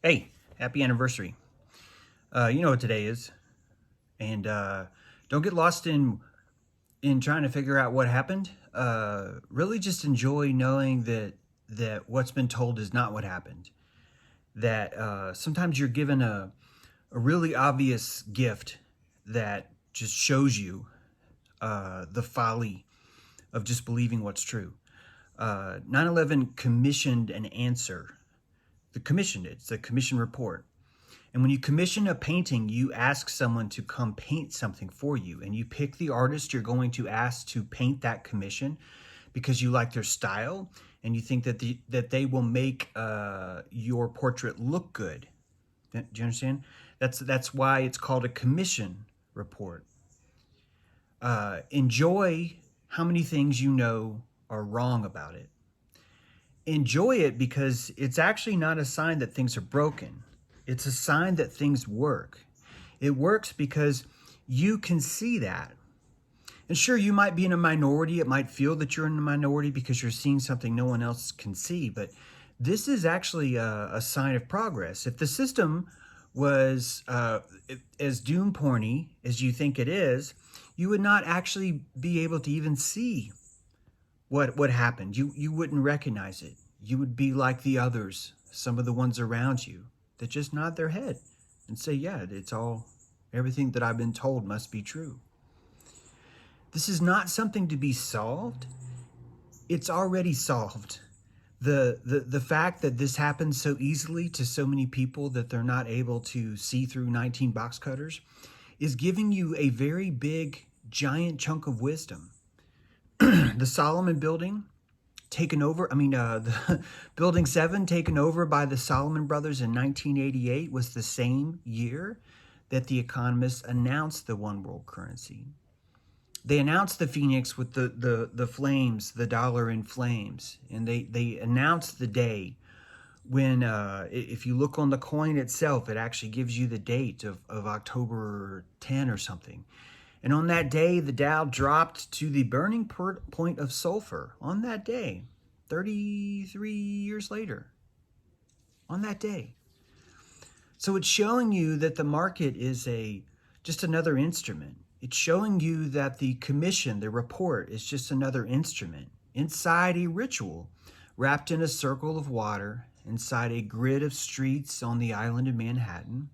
Hey, happy anniversary. You know what today is. And don't get lost in trying to figure out what happened. Really just enjoy knowing that what's been told is not what happened. That sometimes you're given a really obvious gift that just shows you the folly of just believing what's true. 9/11 commissioned an answer. The commissioned it. It's a commission report. And when you commission a painting, you ask someone to come paint something for you. And you pick the artist you're going to ask to paint that commission because you like their style and you think that they will make your portrait look good. Do you understand? That's why it's called a commission report. Enjoy how many things you know are wrong about it. Enjoy it because it's actually not a sign that things are broken. It's a sign that things work. It works because you can see that. And sure, you might be in a minority. It might feel that you're in a minority because you're seeing something no one else can see. But this is actually a sign of progress. If the system was as doom porny as you think it is, you would not actually be able to even see what happened. You wouldn't recognize it. You would be like the others, some of the ones around you that just nod their head and say, yeah, it's all, everything that I've been told must be true. This is not something to be solved. It's already solved. The fact that this happens so easily to so many people that they're not able to see through 19 box cutters is giving you a very big, giant chunk of wisdom. The Solomon building taken over, the Building 7 taken over by the Solomon Brothers in 1988 was the same year that The Economist announced the one world currency. They announced the Phoenix with the flames, the dollar in flames, and they announced the day when, if you look on the coin itself, it actually gives you the date of October 10 or something. And on that day, the Dow dropped to the burning point of sulfur. On that day, 33 years later, on that day. So it's showing you that the market is just another instrument. It's showing you that the commission, the report, is just another instrument inside a ritual, wrapped in a circle of water, inside a grid of streets on the island of Manhattan,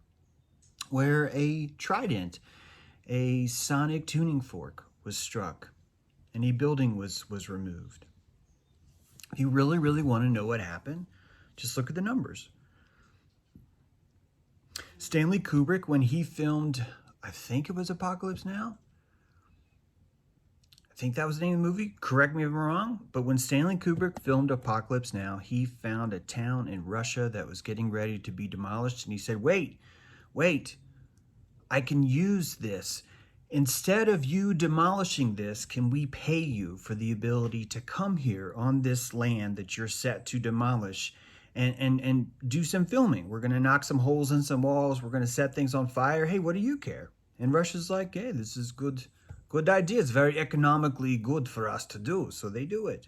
where a trident, a sonic tuning fork, was struck and a building was removed. If you really, really want to know what happened, just look at the numbers. Stanley Kubrick, when he filmed, I think it was Apocalypse Now. I think that was the name of the movie. Correct me if I'm wrong. But when Stanley Kubrick filmed Apocalypse Now, he found a town in Russia that was getting ready to be demolished. And he said, wait, I can use this. Instead of you demolishing this, can we pay you for the ability to come here on this land that you're set to demolish and do some filming? We're going to knock some holes in some walls. We're going to set things on fire. Hey, what do you care? And Russia's like, hey, this is good idea. It's very economically good for us to do. So they do it.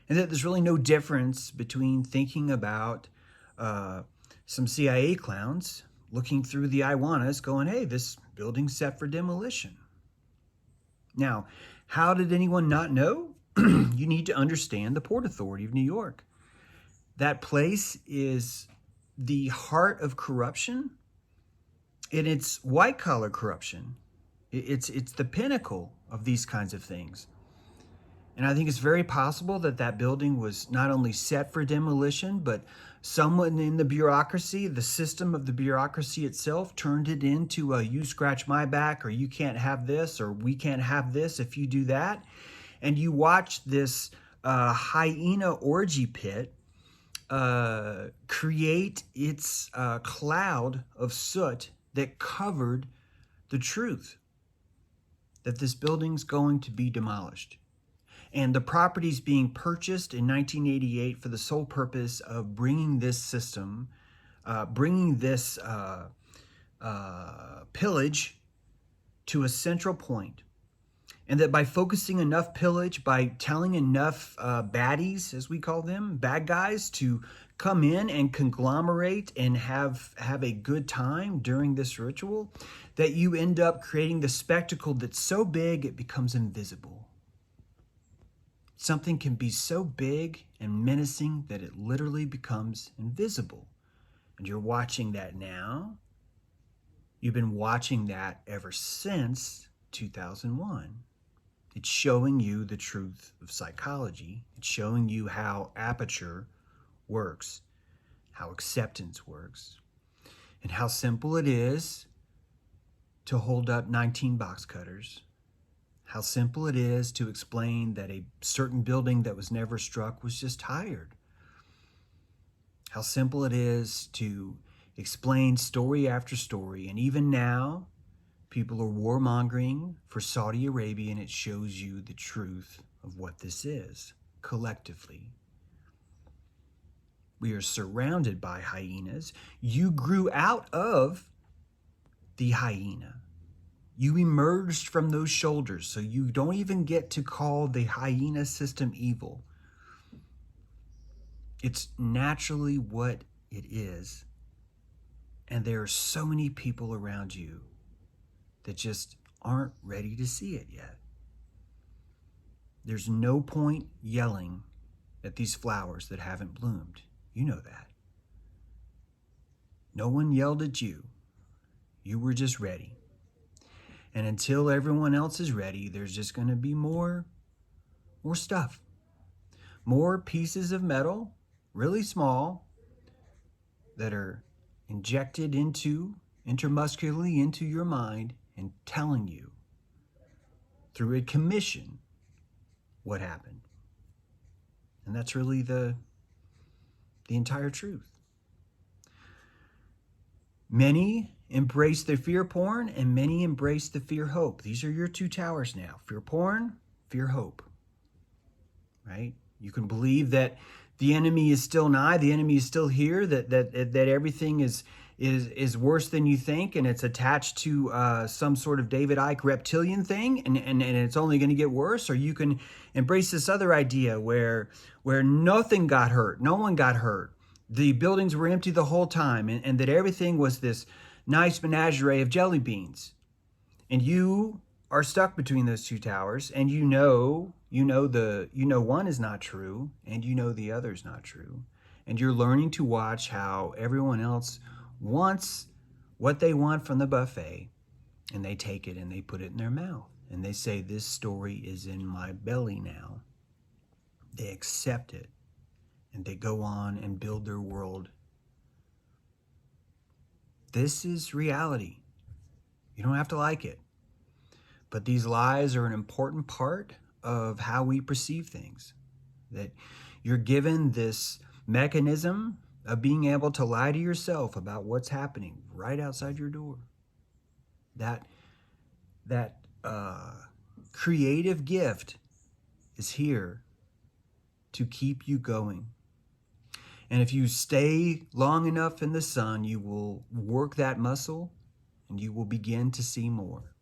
And that there's really no difference between thinking about some CIA clowns looking through the iguanas going, hey, this building's set for demolition. Now, how did anyone not know? You need to understand the Port Authority of New York. That place is the heart of corruption, and it's white-collar corruption. It's the pinnacle of these kinds of things. And I think it's very possible that that building was not only set for demolition, but someone in the bureaucracy, the system of the bureaucracy itself, turned it into a you scratch my back, or you can't have this, or we can't have this if you do that. And you watch this hyena orgy pit create its cloud of soot that covered the truth that this building's going to be demolished. And the property's being purchased in 1988 for the sole purpose of bringing this system, bringing this pillage to a central point. And that by focusing enough pillage, by telling enough baddies, as we call them, bad guys, to come in and conglomerate and have a good time during this ritual, that you end up creating the spectacle that's so big it becomes invisible. Something can be so big and menacing that it literally becomes invisible. And you're watching that now. You've been watching that ever since 2001. It's showing you the truth of psychology. It's showing you how aperture works, how acceptance works, and how simple it is to hold up 19 box cutters, how simple it is to explain that a certain building that was never struck was just tired, how simple it is to explain story after story. And even now, people are warmongering for Saudi Arabia, and it shows you the truth of what this is collectively. We are surrounded by hyenas. You grew out of the hyena. You emerged from those shoulders, so you don't even get to call the hyena system evil. It's naturally what it is. And there are so many people around you that just aren't ready to see it yet. There's no point yelling at these flowers that haven't bloomed. You know that. No one yelled at you. You were just ready. And until everyone else is ready, there's just going to be more stuff. More pieces of metal, really small, that are injected intramuscularly into your mind and telling you through a commission what happened. And that's really the entire truth. Many embrace the fear porn and many embrace the fear hope. These are your two towers now. Fear porn, fear hope. Right? You can believe that the enemy is still nigh, the enemy is still here, that everything is worse than you think, and it's attached to some sort of David Icke reptilian thing, and it's only going to get worse. Or you can embrace this other idea where nothing got hurt, no one got hurt, the buildings were empty the whole time, and that everything was this nice menagerie of jelly beans. And you are stuck between those two towers, and you know one is not true, and you know the other is not true. And you're learning to watch how everyone else wants what they want from the buffet, and they take it and they put it in their mouth. And they say, this story is in my belly now. They accept it, and they go on and build their world. This is reality. You don't have to like it. But these lies are an important part of how we perceive things. That you're given this mechanism of being able to lie to yourself about what's happening right outside your door. That creative gift is here to keep you going. And if you stay long enough in the sun, you will work that muscle and you will begin to see more.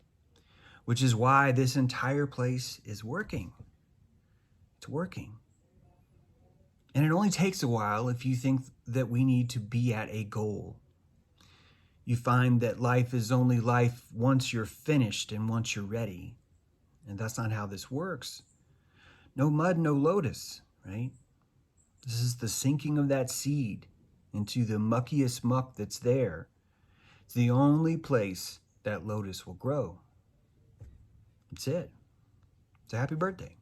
Which is why this entire place is working. It's working. And it only takes a while if you think that we need to be at a goal. You find that life is only life once you're finished and once you're ready. And that's not how this works. No mud, no lotus, right? This is the sinking of that seed into the muckiest muck that's there. It's the only place that lotus will grow. That's it. It's a happy birthday.